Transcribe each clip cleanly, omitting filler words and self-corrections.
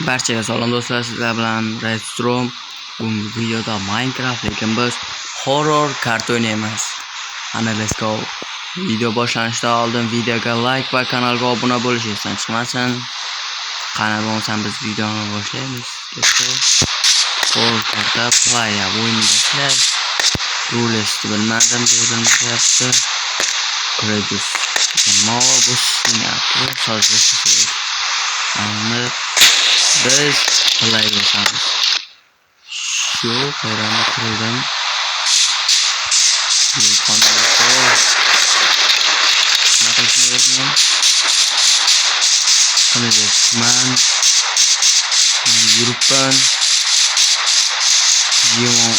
Barchaga salom do'stlar, sizlar bilan Redstrom. Bugungi videoda Minecraft, lekin biz horror kart o'ynaymiz. Ana let's go. Video boshlanishidan oldin videoga like va kanalga obuna bo'lish esdan chiqmasin. Qani bo'lmasam biz videoni boshlaymiz. Let's go. Horror karta play o'yinni boshlash. Rulesni bilmadim, deyapti. Credus. Nima bu sinyapti? Sozlash. Ana biz play bosamiz. Shu qayrani qildim. Man yuribman. Yomon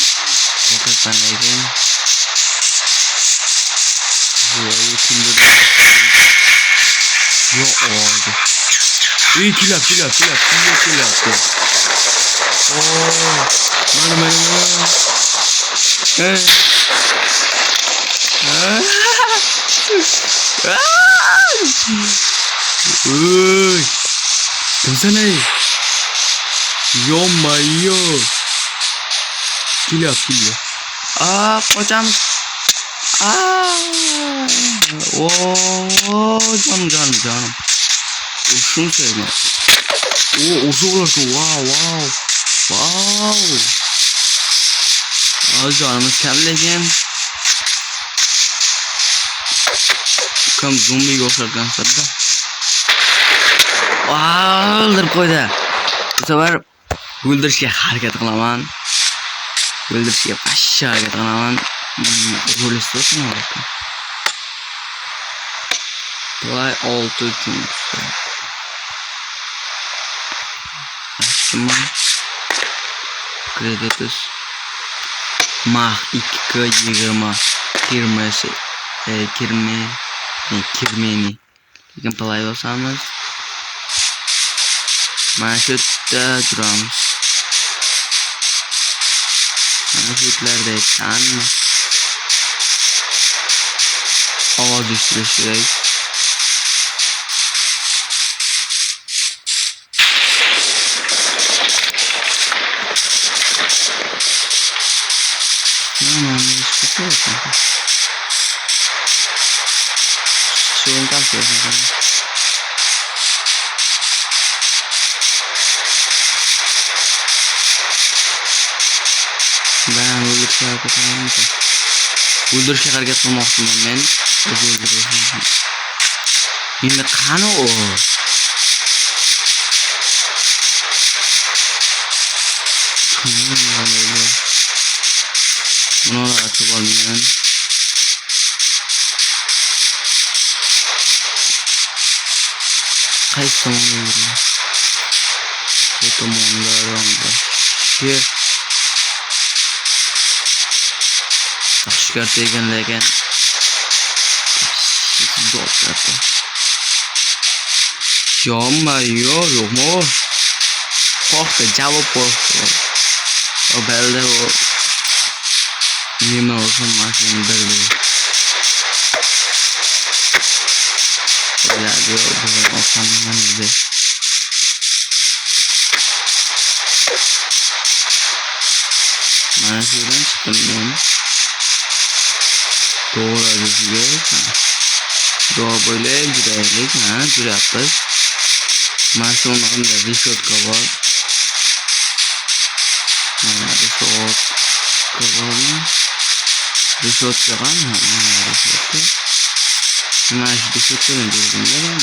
o'qitdan lekin Kilap. Mana. Kimsan ey? Yo. Kilap. Qochamiz. Canım. Şunu sevme. Wow. Canımız kamlegan. Kam zombiga o'xsharkan sadda. O'ldirib qo'ydi. Bu safar o'ldirishga harakat qilaman. O'ldirishga pashsha harakat qilaman. Rolistosini olaman. Play all to things. Açma. Kreditus. Mah 2K20. Kirmeni. Lekin play bosamiz. Mana shu yerda turamiz. Mana shu yerlarda ekanmi? Ovoz eshitish kerak. Ben o'ldirishga harakat qilmoqchiman men. Endi qani u? Buni ochib olmayman. Qaysi tomonga yurdi? Bu tomonda. Yaxshi ekan lekin yo'qmi? Qo'rqdi, javob qo'rqdi. O belda o nima olsun mashina bildi. O'yladi bu oqamdan dedi. Mana shundan chiqdim men. To'g'ri Javob o'ylaylik, jurayapmiz. Mana shu o'rnida reshotka bor. Reshotka qani? Mana shu reshotkani ko'rdingmi?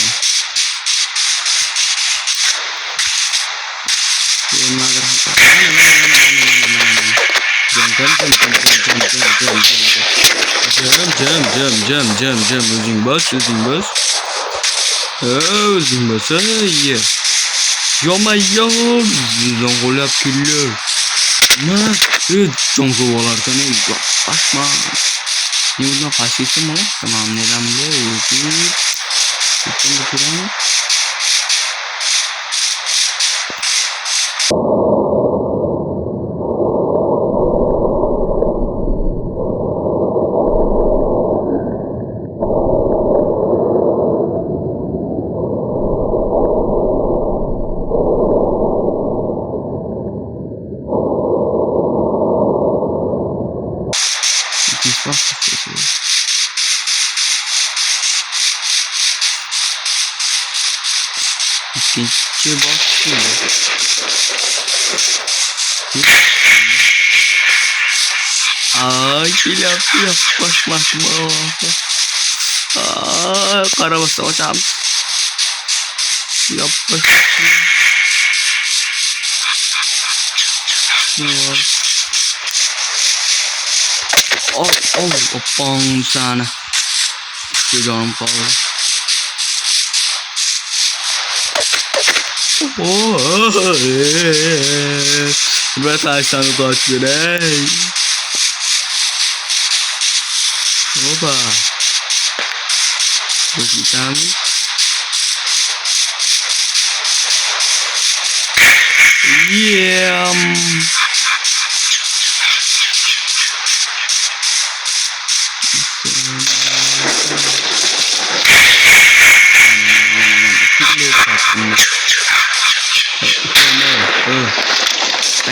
Jam. O'zing bos. O'zing bos. Yo'q, qo'llab kellar. Nima? Jonga olarkan, yo'qma. Nima qashishim ola? Tamam, neramga o'zi. Ketdim bitiramiz. İkinci boss şimdi. Ay yapıyor. Koşmak mı? Ay karaması hocam. Yapmış. Opang sana. İşte canım kaldı. Ben taştan kaç bire. Oba. Bakacağım. Yeah.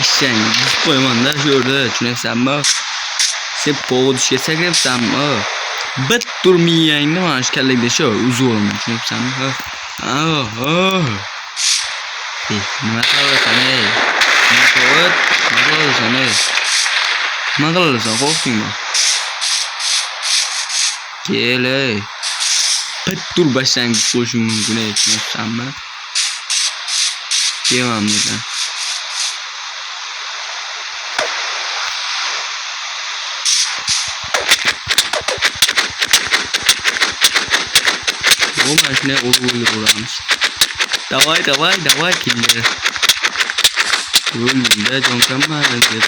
Aşağı koymanda şurada düşünesenmi? Sen poğu düşeseklepsenmi? Bit durmayayın nima shu kallayda shu uzun düşünepsenmi? Nima qilasan ey? Nima qilasan ey? Nima qilasan qo'rqdingmi? Kel ey. Bit dur boshlang'ich qo'yishim mumkin ey, tushunapsanmi? Kelmam dedim. Bu maçne uğurlamış. Davay killer. Öldüm de jonkan mağazı.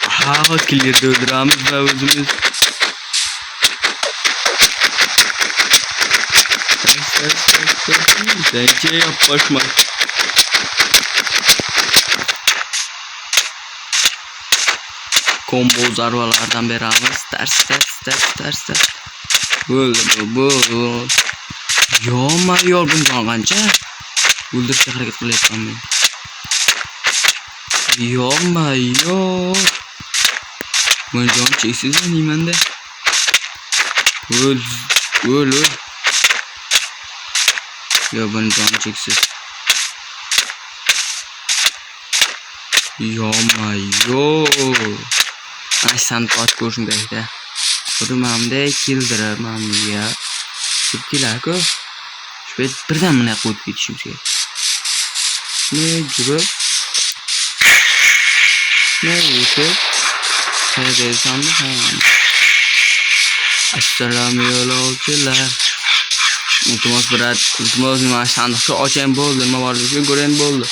Aha killer öldüramiz ve özümüz. Bence yapışmak. Combo zarvalardan beramiz. Ters. Bu. Yoma yorgun qolgancha o'ldirishga harakat qilyapman men. Yo. Men jon cheksiz o'ynayman-da. O'l. Yo, men jon cheksiz. Yo. Ay san ot ko'rishim kerak-da. Urmamda kildirman ya. Tipkilar-ku. Şöyle birden mi ne koyup geçişim şey? Ne gibi? Ne gibi? Teyze sandı ha. Assalamu yolcular. Unutmaz berat, unutmaz nima sandı. Şu açayım boldu, nima vardı, şu gören boldu.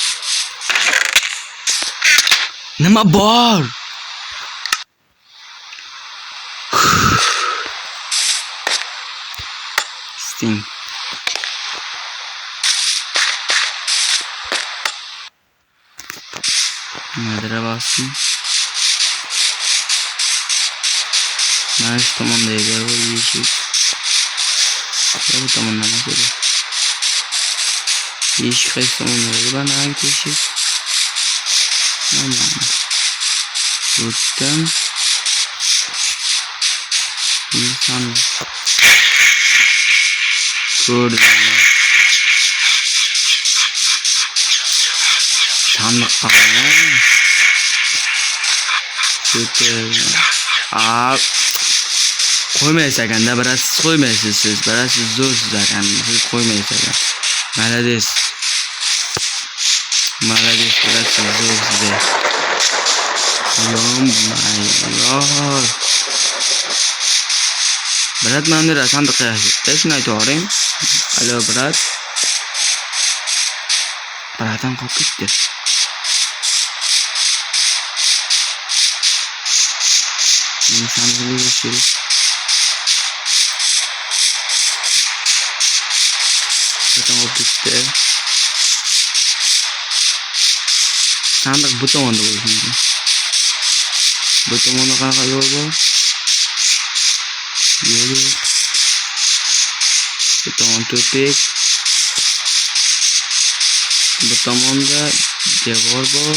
Nima bor? Sting. Nerede bastım? Nerede tamam da ya bu yeşil. Ya bu tamam da nasıl? Yeşil kaç tamam da ben hangi yeşil? Tamam. Buradan insan gördüm. Sandık falan. Koymaysagan da biraz koymaysiz siz. Biraz siz zo'rsiz ekan. Siz koymaysagan. Malades. Biraz siz zo'rsiz. Yomay. Berat mana sandiq qilasiz. Shuni aytavering. Alo Berat. Beratdan qolib ketdi. İnsanları gösterir. Zaten o bitti. Sandık bu tamamda bu şimdi. Bu tamamda kanka yol var. Yol. Bu tamam tüpek. Bu tamamda devar var.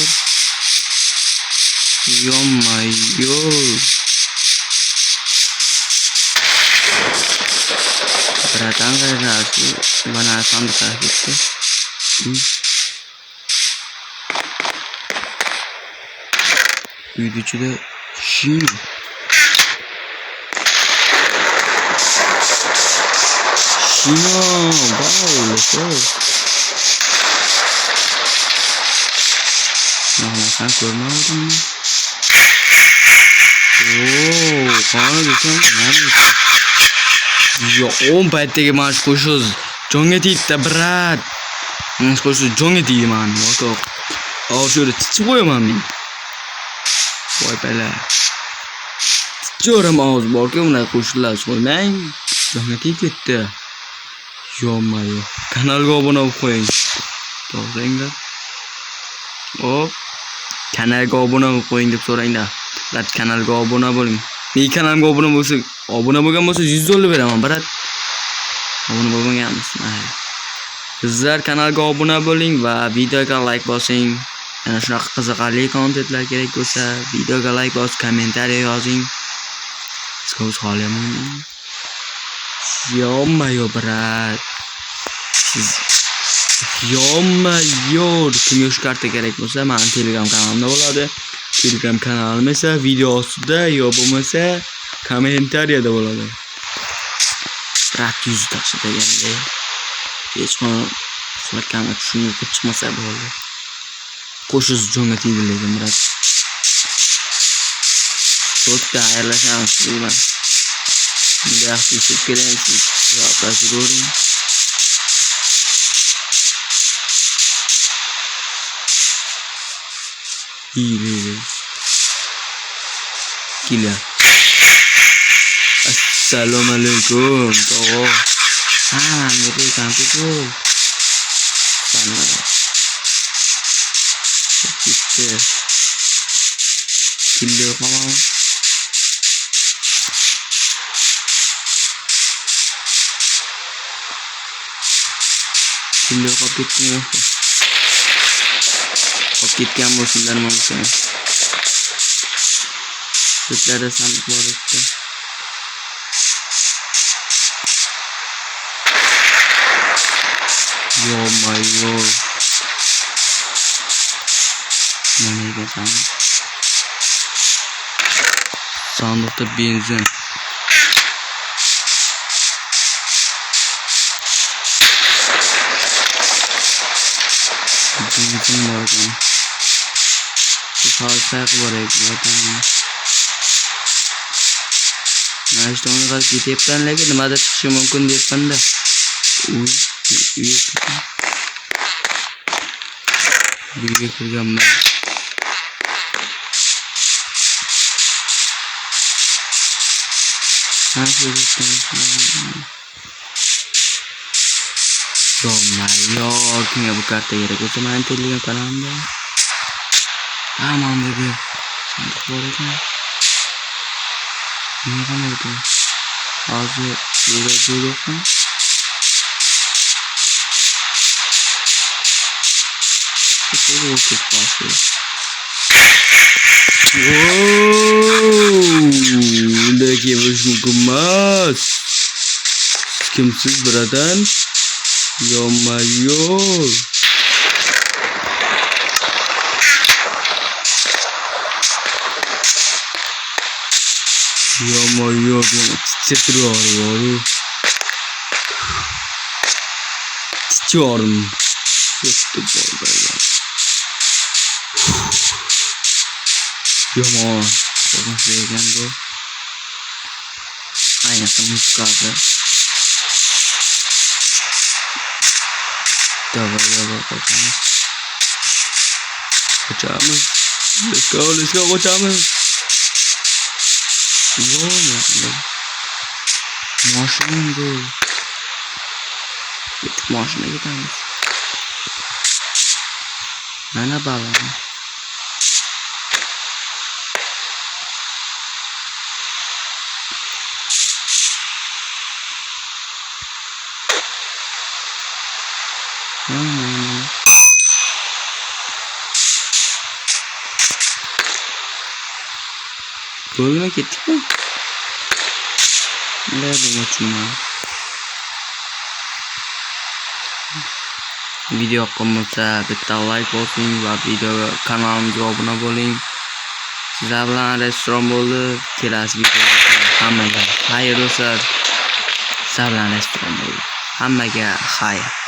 Yomay. Berat'tan karşı bana sandık gitti. Uydu içinde şey. Şino, wow, sen görmedin mi? Ooo, kana düşen neredeyse? Ya 10 paytdagi maç koşuyoruz. Jonga tegdi, brat. Maç koşuyoruz, jonga tegdi man. Bak. Al şöyle titrib qo'yaman men. Voy bala. Titriyorum ağız borku bunday qo'shiqlar qo'ymang. Jonga tegib ketdi. Yo-mayo. Kanalga obuna bo'lib qo'ying. To'g'ringlar. Hop. Kanalga obuna bo'lib qo'ying deb so'ranglar. Brat kanalga obuna bo'ling. Men kanalimga obuna bo'lgan bo'lsa 100 dollar beraman, brat. Obuna bo'lmaganmiz. Sizlar kanalga obuna bo'ling va videoga like bosing. Yana shunaqa qiziqarli kontentlar kerak bo'lsa, videoga like bosib, kommentariya yozing. Sizga xohlaman. Yo-mayo, brat. Yo-mayo, kimga shu karta kerak bo'lsa, mening Telegram kanalimda bo'ladi. Telegram kanalim esa video ostida yo bo'lmasa kommentariyada bo'ladi. Brat 100 taqsi deganda. Hech qanday suratkami shunga kirib chiqmasa bo'ldi. Qo'shiz jonga tegdi lekin brat. To'xta, xayrlashamiz bilan. Bunday yaxshi ishib kelaysiz. Yo'qotib ko'ring. İyi. Gila. Assalamualaikum. Toh. Meri kanku. Sana. Gitti. Gila kamu. Gila kapitnya. Gitken boşundan olsun. Sütlerde sandık var işte. Yo my yo. Nerede sandık? Sandıkta benzin. Benzin var yani. Salsa var zaten. Nah, işte onu kadar kitaptan lagi nimada chiqishi mumkin deyapman-da. Uyga kirganman. Yo-mayo, kimga bu karta kerak bo'lsa, men Telegram kanalimda. Aman dedi. Sandık var ekan. Nima qiladi? Hozir yo'q-yo'qmi? Undaki bo'lish mumkin emas. Kimsiz biradan? Yo-mayo. Yo-mayo, titriyorum. Titriyorum. Yo-mayo. Bakın sevgen bu. Aynısı mutlaka. Давай, покажем. Kaçamız. Let's go, kaçamız. Yo, maşının bu. Gittik maşına gidelim. Mana bağlı. Bölüme gittik mi? Nerede maçım var? Video yoqqan bo'lsa bitta like bosing va videoga kanalimizga obuna bo'ling. Sizlar bilan restoran bo'ldi. Kelasi videoda hammaga xayr do'stlar. Sizlar bilan restoran bo'ldi. Hammaga xayr.